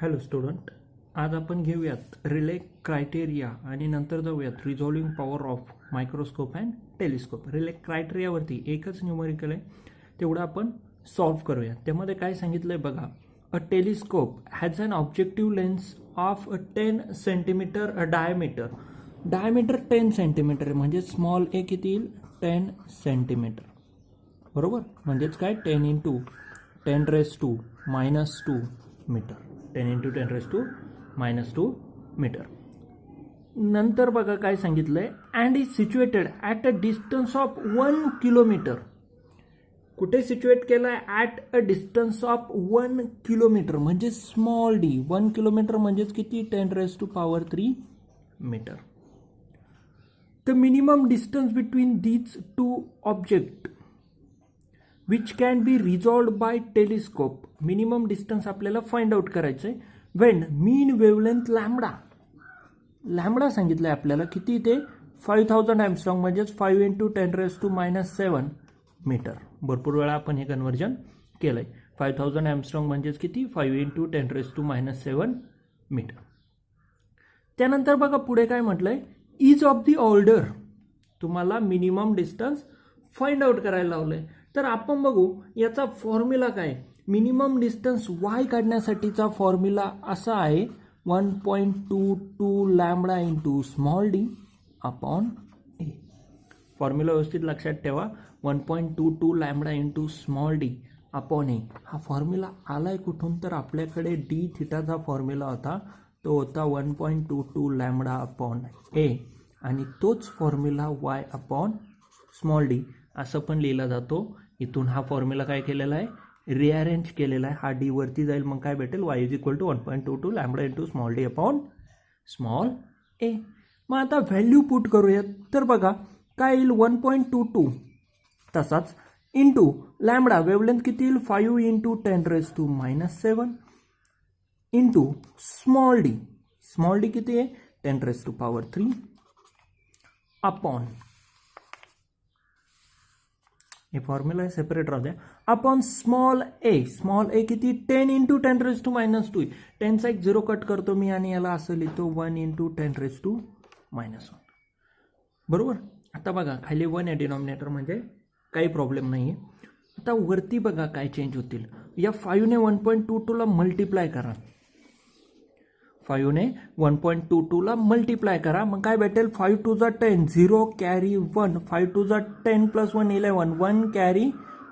Hello student, आज आपण घेऊयात रिले क्रायटेरिया आणि नंतर जाऊयात resolving power of microscope and telescope. Rayleigh क्रायटेरियावरती एकच न्यूमरिकल आहे, तेवढं आपण सॉल्व्ह करूया. त्यामध्ये काय सांगितलंय बघा. A telescope has an objective lens of 10 centimetre diameter. Diameter 10 centimetre आहे, म्हणजे स्मॉल ए किती येईल? 10 सेंटीमीटर. बरोबर, म्हणजेच काय 10 इंटू 10⁻⁻² मीटर. 10 into 10⁻⁻² metre. नंतर बघा काय सांगितलंय, and is situated at a distance of 1 kilometre. कुठे सिच्युएट केलाय? At a distance of 1 kilometre, म्हणजे स्मॉल डी. 1 किलोमीटर म्हणजेच किती? 10⁻³ metre. The minimum distance between these two object which can be resolved by telescope. Minimum distance आपल्याला find out करायचं आहे. Wien मीन wavelength lambda सांगितलंय आपल्याला किती? ते 5000 एंगस्ट्रॉम, म्हणजेच 5 इंटू 10⁻⁷ मीटर. भरपूर वेळा आपण हे कन्वर्जन केलंय. 5000 एंगस्ट्रॉम म्हणजेच किती? 5 इंटू 10⁻⁷ मीटर. त्यानंतर बघा पुढे काय म्हटलंय, इज ऑफ द ऑर्डर. तुम्हाला मिनिमम डिस्टन्स फाइंड आउट करायला लावलंय. तर आपण बघू याचा फॉर्म्युला काय. मिनिमम डिस्टन्स वाय काढण्यासाठीचा फॉर्म्युला असा आहे, 1.22 lambda into small D upon A. Formula व्यवस्थित लक्षात ठेवा. 1.22 lambda into small D upon A. हा फॉर्म्युला आलाय कुठून? तर आपल्याकडे डी थिटाचा फॉर्म्युला होता, तो होता 1.22 लॅम्बडा अपॉन ए, आणि तोच formula Y upon small D असं पण लिहिला जातो. इथून हा फॉर्म्युला काय केलेला आहे? रिअरेंज केलेला आहे. हा डी वरती जाईल, मग काय भेटेल? Y is equal to 1.22 lambda into small D upon small A. मग आता व्हॅल्यू पुट करूयात. तर बघा काय येईल? 1.22 तसाच इंटू लॅम्बडा वेवलेंथ किती येईल? 5 into 10⁻⁷ into small D. Small D किती आहे? 10⁻³ अपॉन, हे फॉर्म्युला आहे सेपरेट राहू द्या, अपॉन स्मॉल ए. स्मॉल ए किती? 10 इंटू 10⁻⁻². 10चा एक 0 कट करतो मी आणि याला असं लिहितो 1 इंटू 10⁻⁻1. बरोबर. आता बघा खाली 1 आहे डिनॉमिनेटर, म्हणजे काही प्रॉब्लेम नाही आहे. आता वरती बघा काय चेंज होतील. या 5ने 1.22 ला मल्टिप्लाय करा. 5ने 1.22 ला मल्टिप्लाय करा, मग काय भेटेल? 5 2 जा 10, 0 कॅरी 1, 5 2 जा 10 + 1 11, 1 कॅरी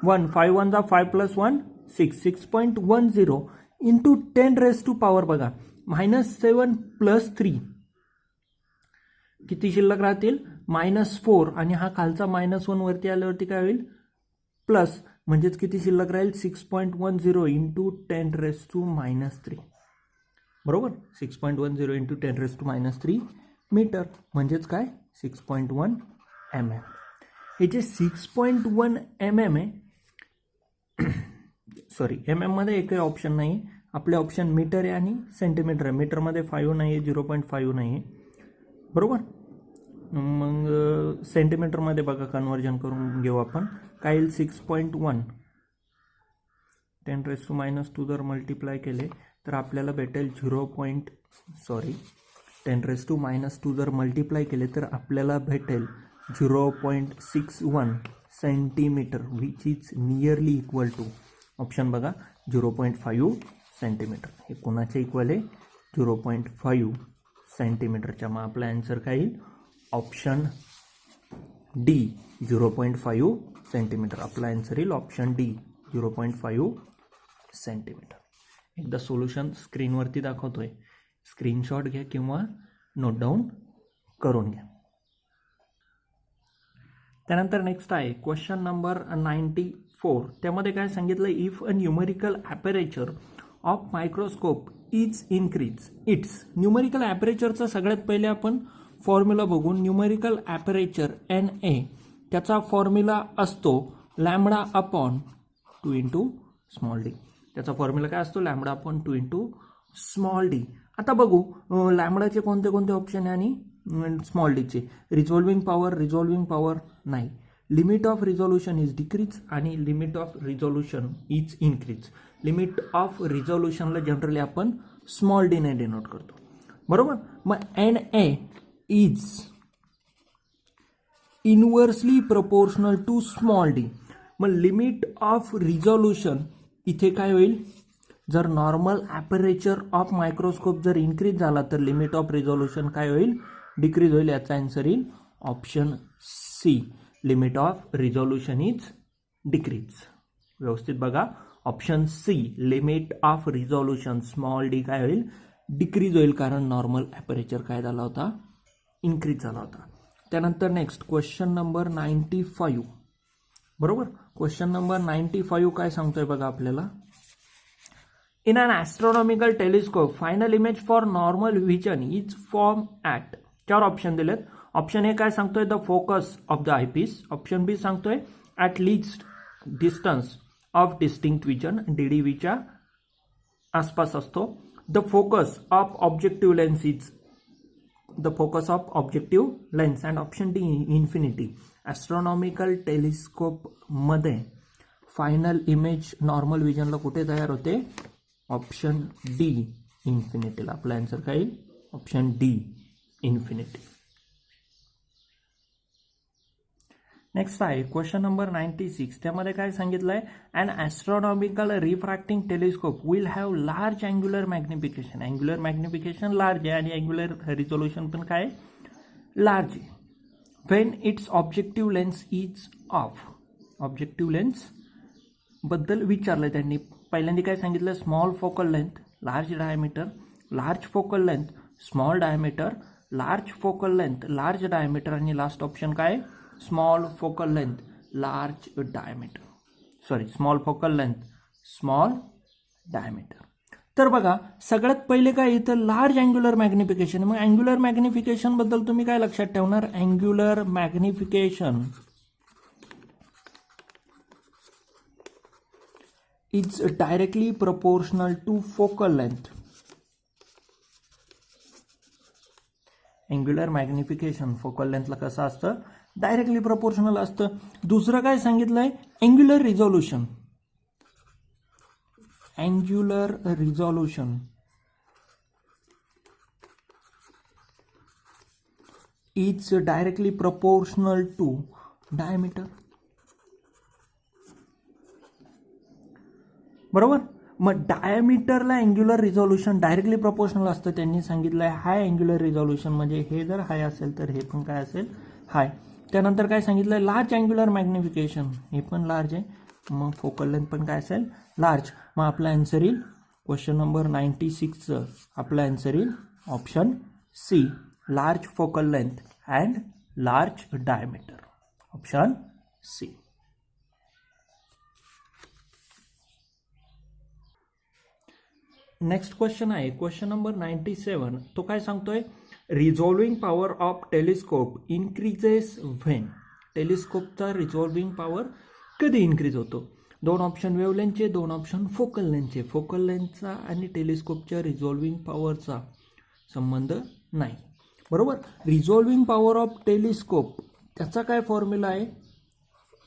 1, 5 1 जा 5 + 1 6, 6.10 इंटू 10⁻⁻, बघा -7 + 3 किती शिल्लक राहतील? -4, आणि हा खालचा -1 वरती आल्यावरती काय होईल? प्लस, म्हणजेच किती शिल्लक राहील? 6.10 इंटू 10⁻⁻3. बरोबर. 6.10 इंटू 10⁻⁻3 मीटर, म्हणजेच काय? 6.1 mm. हे जे 6.1 mm आहे, सॉरी MM मध्ये एकही ऑप्शन नाही. आपले ऑप्शन मीटर आहे आणि सेंटीमीटर आहे. मीटरमध्ये 5 नाही आहे, 0.5 नाही आहे. बरोबर. मग सेंटीमीटरमध्ये बघा कन्वर्जन करून घेऊ आपण. काय येईल? 6.1 10⁻⁻² जर मल्टिप्लाय केले तर आपल्याला भेटेल 10⁻² जर मल्टिप्लाय केले तर आपल्याला भेटेल 0.61 centimetre, which is nearly equal to, option बघा, 0.5 सेंटीमीटर. हे कोणाच्या इक्वल आहे? 0.5 सेंटीमीटरच्या. मग आपला आन्सर काय येईल? Option D, 0.5 centimetre. आपला आन्सर येईल ऑप्शन डी, 0.5 सेंटीमीटर. एकदा सोल्युशन स्क्रीनवरती दाखवतोय, स्क्रीनशॉट घ्या किंवा नोट डाऊन करून घ्या. त्यानंतर नेक्स्ट आहे क्वेश्चन नंबर 94. त्यामध्ये काय सांगितलं? If a numerical aperture of microscope is increase its. Numerical ॲपरेचरचा सगळ्यात पहिले आपण फॉर्म्युला बघून. न्यूमरिकल ॲपरेचर NA, त्याचा फॉर्म्युला असतो lambda upon 2 into small D. त्याचा फॉर्म्युला काय असतो? Lambda upon 2 into small D. आता बघू लॅम्बडाचे कोणते कोणते ऑप्शन आहे आणि स्मॉल डीचे. रिझॉल्विंग पॉवर नाही. Limit of resolution is decrease आणि limit of resolution is increase. Limit of रिझॉल्युशनला जनरली आपण स्मॉल डी ने डिनोट करतो, बरोबर. मग NA is inversely proportional to small D. मग लिमिट ऑफ रिझॉल्युशन इथे काय होईल, जर नॉर्मल ॲपरेचर ऑफ मायक्रोस्कोप जर इन्क्रीज झाला तर लिमिट ऑफ रिझॉल्युशन काय होईल, डिक्रीज होईल. याचा आन्सर येईल option C, limit of resolution is decrease. व्यवस्थित बघा, option C, limit of resolution small D काय होईल, डिक्रीज होईल, कारण नॉर्मल ॲपरेचर काय झाला होता, इन्क्रीज झाला होता. त्यानंतर नेक्स्ट क्वेश्चन नंबर 95, बरोबर. क्वेश्चन नंबर 95 काय सांगतोय बघा आपल्याला. In an astronomical telescope final image for normal vision is form at. 4 option दिलेत. ऑप्शन ए काय सांगतोय, the focus of the eyepiece. Option B सांगतोय at least distance of distinct vision, DDVच्या आसपास असतो. The focus of objective lens is the focus of objective lens. And option D infinity. Astronomical टेलिस्कोपमध्ये final image normal व्हिजनला कुठे तयार होते, option D इन्फिनिटीला. आपला आन्सर काय येईल, ऑप्शन डी इन्फिनिटी. नेक्स्ट आहे क्वेश्चन नंबर 96. त्यामध्ये काय सांगितलंय, an astronomical refracting telescope will have large angular magnification. Angular magnification large आहे आणि अँग्युलर रिझोल्युशन पण काय लार्ज आहे. When its objective lens is of. Objective lens बद्दल विचारलंय त्यांनी. पहिल्यांदा काय सांगितलं, small focal length, large diameter, large focal length, small diameter, large focal length, large diameter, आणि लास्ट ऑप्शन काय, small focal length, large diameter. Sorry, small focal length, small diameter. तर बघा, सगळ्यात पहिले काय इथं लार्ज अँग्युलर मॅग्निफिकेशन. मग angular magnification बद्दल तुम्ही काय लक्षात ठेवणार, angular magnification is directly proportional to focal length. Angular magnification focal लेंथला कसं असतं, डायरेक्टली प्रपोर्शनल असतं. दुसरं काय सांगितलंय, angular resolution. Angular resolution is directly proportional to diameter, बरोबर. मग डायमीटरला अँग्युलर रिझॉल्युशन डायरेक्टली प्रपोर्शनल असतं. त्यांनी सांगितलंय हाय अँग्युलर रिझॉल्युशन, म्हणजे हे जर हाय असेल तर हे पण काय असेल, हाय. त्यानंतर काय सांगितलंय, लार्ज अँग्युलर मॅग्निफिकेशन, हे पण लार्ज आहे, मग फोकल लेंथ पण काय असेल, लार्ज. मग आपला आन्सर येईल क्वेश्चन नंबर 96चं आपला आन्सर येईल option C, large focal length and large diameter. Option C. Next question आहे क्वेश्चन नंबर 97. तो काय सांगतोय, resolving power of telescope increases when. टेलिस्कोपचा रिझॉल्विंग पॉवर कधी इन्क्रीज होतो. 2 ऑप्शन वेवलेंथचे, 2 ऑप्शन फोकल लेंथचे. फोकल लेंथचा आणि टेलिस्कोपच्या रिझॉल्विंग पॉवरचा संबंध नाही, बरोबर. रिझॉल्विंग पॉवर ऑफ टेलिस्कोप त्याचा काय फॉर्म्युला आहे,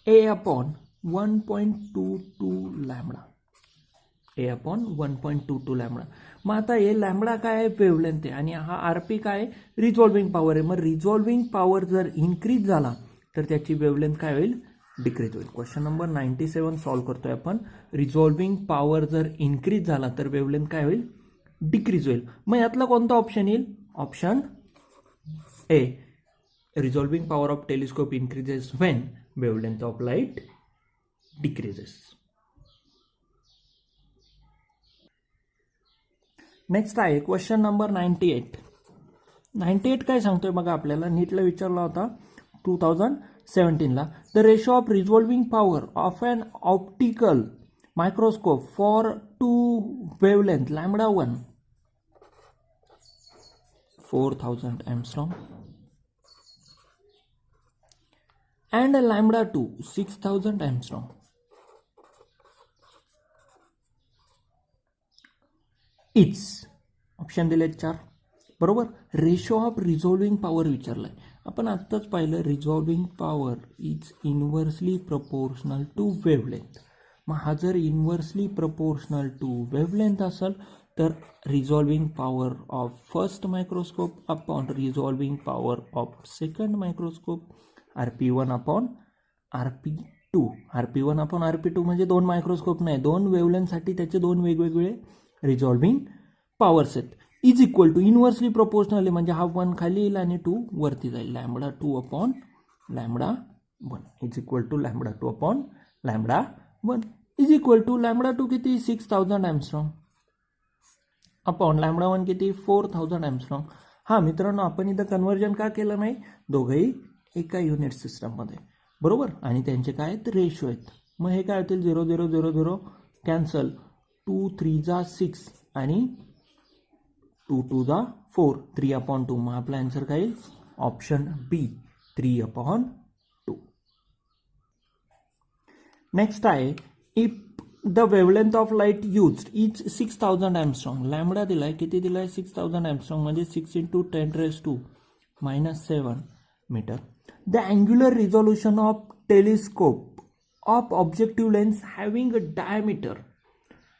A/1.22 लॅम्बडा. A/1.22 lambda. मग आता हे लॅम्बडा काय आहे, वेवलेंथ आहे, आणि हा RP काय आहे, रिझॉल्विंग पॉवर आहे. मग रिझॉल्विंग पॉवर जर इन्क्रीज झाला तर त्याची वेवलेंथ काय होईल, डिक्रीज होईल. क्वेश्चन नंबर 97 सॉल्व्ह करतोय आपण. रिझॉल्विंग पॉवर जर इन्क्रीज झाला तर वेवलेंथ काय होईल, डिक्रीज होईल. मग यातला कोणता ऑप्शन येईल, option A, resolving power of telescope increases when wavelength of light decreases. Next आहे क्वेश्चन नंबर 98. 98 काय सांगतोय बघा आपल्याला, नीटला विचारला होता 2017ला. The ratio of resolving power of an optical microscope for 2 wavelength lambda 1 4000 angstrom and lambda 2 6000 angstrom. Its option दिलेत 4. बरोबर. रेशो ऑफ रिझॉल्विंग पॉवर विचारलाय. आपण आत्ताच पाहिलं resolving power is inversely proportional to wavelength. मग हा जर इन्व्हर्सली प्रपोर्शनल टू वेव्हलेंथ असेल तर resolving power of first microscope upon resolving power of second microscope RP1 upon RP2. RP1 upon RP2 म्हणजे दोन मायक्रोस्कोप नाही, दोन वेव्हलेंथसाठी त्याचे दोन वेगवेगळे रिझॉल्विंग पॉवर्स आहेत. Is equal to inversely proportional म्हणजे हा 1 खाली येईल आणि 2 वरती जाईल. λ2 upon λ1 is equal to λ2 upon λ1 is equal to λ2 किती 6000 एंगस्ट्रॉम अपॉन λ1 किती 4000 एंगस्ट्रॉम. हा मित्रांनो, आपण इथं कन्व्हर्जन का केलं नाही, दोघंही एका युनिट सिस्टममध्ये, बरोबर. आणि त्यांचे काय आहेत, रेशो आहेत. मग हे काय होतील 0 0 0 0 कॅन्सल, 2 3 जा 6 आणि 2 2 जा 4, 3 अपॉन 2. मग आपला आन्सर काय येईल, ऑप्शन बी 3 अपॉन 2. नेक्स्ट आहे, if the wavelength of light used is 6000 angstrom. Lambda दिलाय, किती दिलाय 6000 एंगस्ट्रॉम म्हणजे 6 × 10⁻⁻⁷ metre. The angular resolution of telescope of objective lens having a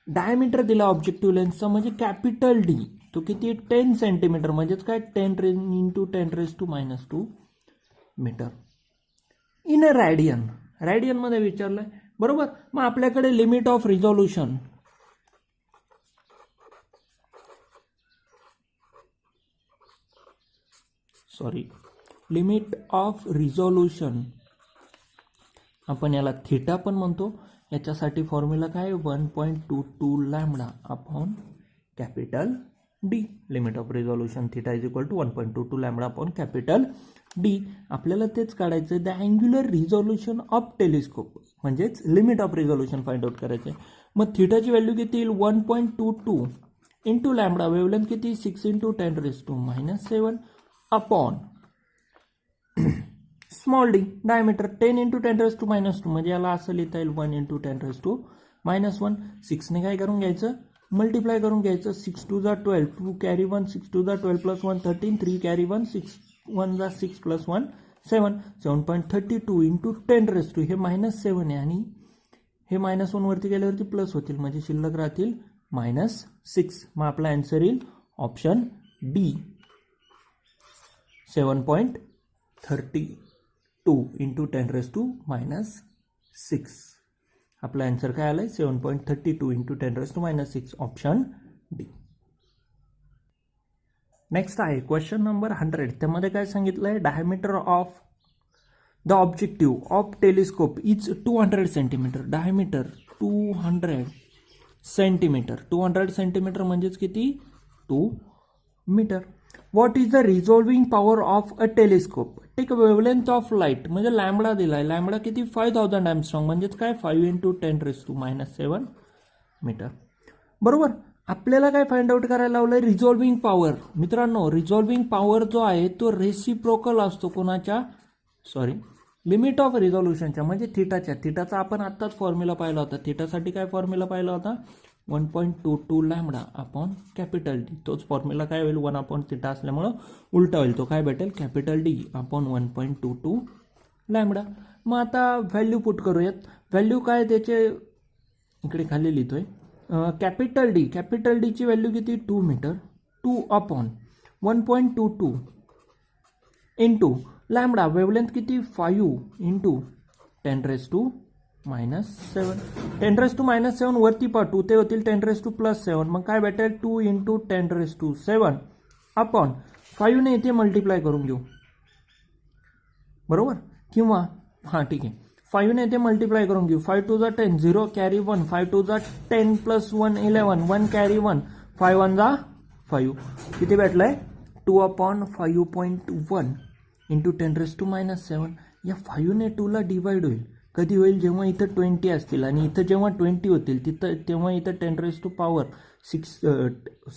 diameter दिला ऑब्जेक्टिव्ह लेन्सचा म्हणजे कॅपिटल डी, तो किती 10 सेंटीमीटर म्हणजेच काय 10 × 10⁻² मीटर. इन अ रॅडियन मध्ये विचारलंय, बरोबर. मग आपल्याकडे limit of resolution limit of resolution आपण याला थीटा पण म्हणतो. याच्यासाठी फॉर्म्युला काय 1.22 lambda upon capital D. Limit of resolution theta is equal to 1.22 lambda upon capital D. आपल्याला तेच काढायचं, the angular resolution of telescope म्हणजेच limit of resolution find out करायचे. मग थीटाची व्हॅल्यू किती येईल 1.22 इंटू लॅम्बडा, वेव्हलेंथ किती 6 × 10⁻⁷ अपॉन स्मॉल डी डायमीटर 10 × 10⁻⁻² म्हणजे याला असं लिहिता येईल 1 × 10⁻⁻1. 6 ने काय करून घ्यायचं, मल्टिप्लाय करून घ्यायचं. 6 2 जा 12, 2 कॅरी 1, 6 2 जा 12 + 1 13, 3 कॅरी 1, 6 1 जा 6 + 1 7, 7.32 × 10⁻, हे -7 आहे आणि हे -1 वरती गेल्यावरती प्लस होतील म्हणजे शिल्लक राहतील -6. मग आपला आन्सर येईल ऑप्शन डी 7.32 × 10⁻⁻6. आपला आन्सर काय आलाय 7.32 × 10⁻⁻6 ऑप्शन डी. नेक्स्ट आहे क्वेश्चन नंबर 100. त्यामध्ये काय सांगितलंय, diameter of the objective of telescope is 200 centimetre. Diameter 200 centimetre, 200 centimetre म्हणजेच किती 2 metre. What is the resolving power of a telescope. Take wavelength of light म्हणजे लॅम्बडा दिलाय, लॅम्बडा किती 5000 angstrom म्हणजेच काय 5 × 10⁻⁷ मीटर, बरोबर. आपल्याला काय फाइंड आउट करायला लावलंय, रिझॉल्विंग पॉवर. मित्रांनो, रिझॉल्विंग पॉवर जो आहे तो रेसिप्रोकल असतो कोणाच्या, लिमिट ऑफ रिझॉल्युशनच्या म्हणजे थीटाचा आपण आत्ताच फॉर्म्युला पाहिला होता. थीटासाठी काय फॉर्म्युला पाहिला होता 1.22 लॅम्बडा अपॉन कॅपिटल डी. तोच फॉर्म्युला काय होईल 1 अपॉन थीटा असल्यामुळं उलटा होईल, तो काय भेटेल कॅपिटल डी अपॉन 1.22 लॅम्बडा. मग आता व्हॅल्यू पुट करूयात. व्हॅल्यू काय त्याचे इकडे खाली लिहितोय, कॅपिटल डीची व्हॅल्यू किती 2 metre, 2 upon 1.22 into lambda, wavelength किती 5 × 10⁻⁻7. 10⁻⁷ वरती पाठवू ते होतील 10⁻+7. मग काय भेटेल 2 × 10⁻⁷ अपॉन 5 ने इथे मल्टिप्लाय करून घेऊ, बरोबर. किंवा हां ठीक आहे, 5 ने इथे मल्टिप्लाय करून घेऊ. 5 2 जा 10, 0 कॅरी 1, 5 2 जा 10 + 1 11, 1 कॅरी 1, 5 1 जा 5. किती भेटलंय 2/5.1 × 10⁻⁷. या 5 ने 2 ला डिवाइड होईल. कधी होईल, जेव्हा इथं 20 असतील आणि इथं जेव्हा 20 होतील तेव्हा इथं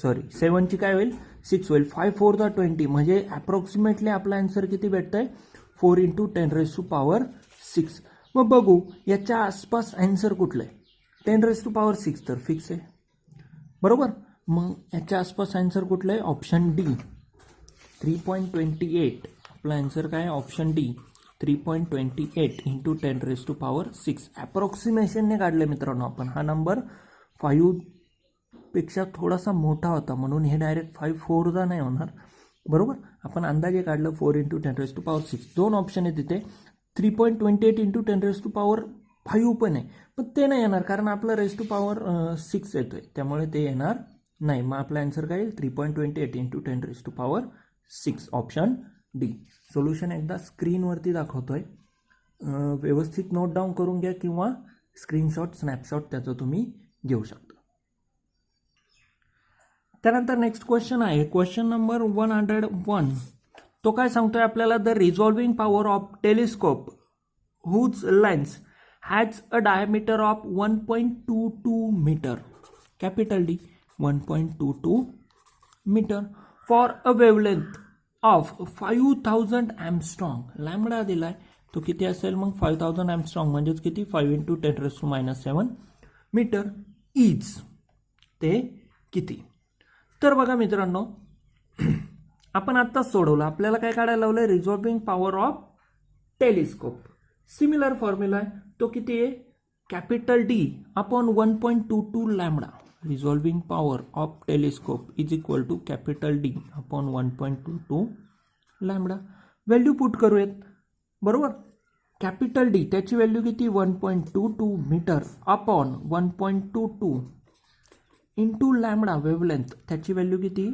7ची काय होईल 6 होईल. 5 4 जा 20 म्हणजे अप्रॉक्सिमेटली आपला आन्सर किती भेटतंय 4 × 10⁻⁶. मग बघू याच्या आसपास आन्सर कुठलं आहे, 10⁻⁶ तर फिक्स आहे, बरोबर. मग याच्या आसपास आन्सर कुठलं आहे, ऑप्शन डी 3.28 आपला आन्सर काय ऑप्शन डी 3.28 इंटू 10⁻6 ॲप्रॉक्सिमेशनने काढले मित्रांनो आपण. हा नंबर 5 पेक्षा थोडासा मोठा होता म्हणून हे डायरेक्ट 5 नाही होणार बरोबर. आपण अंदाजे काढलं 4 इंटू 10⁻6. दोन ऑप्शन आहे तिथे 3.28 इंटू 10⁻5 पण आहे पण ते नाही येणार कारण आपलं raised to power 6 येतोय त्यामुळे ते येणार नाही. मग आपला आन्सर काय येईल 3.28 इंटू 10⁻6 ऑप्शन डी. सोल्युशन एकदा स्क्रीनवरती दाखवतोय व्यवस्थित नोट डाऊन करून घ्या किंवा स्क्रीनशॉट स्नॅपशॉट त्याचं तुम्ही घेऊ शकता. त्यानंतर नेक्स्ट क्वेश्चन आहे क्वेश्चन नंबर 101. तो काय सांगतोय आपल्याला the resolving power of telescope whose lens has a diameter of 1.22 metre capital D 1.22 metre for a wavelength of 5000 angstrom. Lambda दिलाय तो किती असेल मग 5000 एमस्ट्रॉंग म्हणजेच किती 5 इंटू 10⁻7 मीटर इज ते किती. तर बघा मित्रांनो आपण आत्ताच सोडवलं आपल्याला काय काढायला लावलंय resolving power of telescope. Similar formula आहे तो किती आहे capital D upon 1.22 lambda. Resolving power of telescope is equal to capital D upon 1.22 lambda. Value put करूयात बरोबर. कॅपिटल डी त्याची व्हॅल्यू किती 1.22 metre upon 1.22 into lambda wavelength त्याची value किती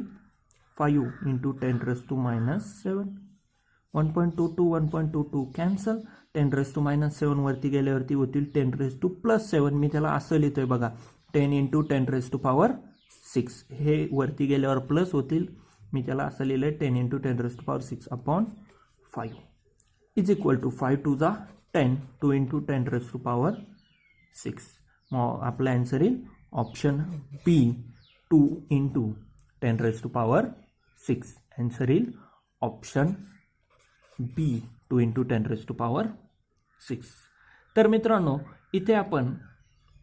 5 इंटू 10⁻7. 1.22 1.22 कॅन्सल 10⁻7 वरती गेल्यावरती होतील 10⁻+7. मी त्याला असं लिहितोय बघा 10 इंटू 10⁻6 हे वरती गेल्यावर प्लस होतील मी त्याला असं लिहिलंय 10 into 10⁻6 upon 5 is equal to 5 टू जा 10 2 इंटू 10⁻6. मग आपला आन्सर येईल ऑप्शन बी 2 इंटू 10⁻6. आन्सर येईल ऑप्शन बी 2 इंटू 10⁻6. तर मित्रांनो इथे आपण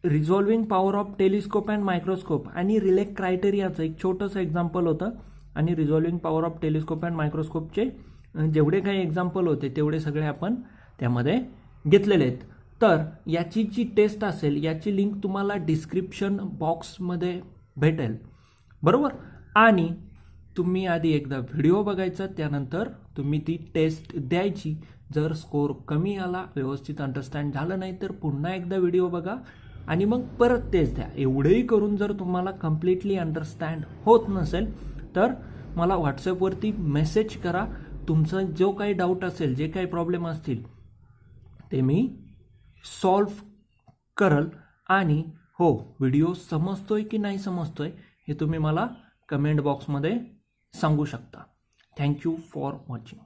resolving power of telescope and microscope आणि रिले क्रायटेरियाचं एक छोटंसं एक्झाम्पल होतं आणि resolving power of telescope and मायक्रोस्कोपचे जेवढे काही एक्झाम्पल होते तेवढे सगळे आपण त्यामध्ये घेतलेले आहेत. तर याची जी टेस्ट असेल याची लिंक तुम्हाला डिस्क्रिप्शन बॉक्समध्ये भेटेल बरोबर. आणि तुम्ही आधी एकदा व्हिडिओ बघायचा त्यानंतर तुम्ही ती टेस्ट द्यायची. जर स्कोर कमी आला व्यवस्थित अंडरस्टँड झालं नाही तर पुन्हा एकदा व्हिडिओ बघा आणि मग परत तेच द्या. एवढंही करून जर तुम्हाला कम्प्लिटली अंडरस्टँड होत नसेल तर मला व्हॉट्सअपवरती मेसेज करा. तुमचा जो काही डाऊट असेल जे काही प्रॉब्लेम असतील ते मी सॉल्व करल. आणि हो व्हिडिओ समजतोय की नाही समजतोय हे तुम्ही मला कमेंट बॉक्समध्ये सांगू शकता. Thank you for watching.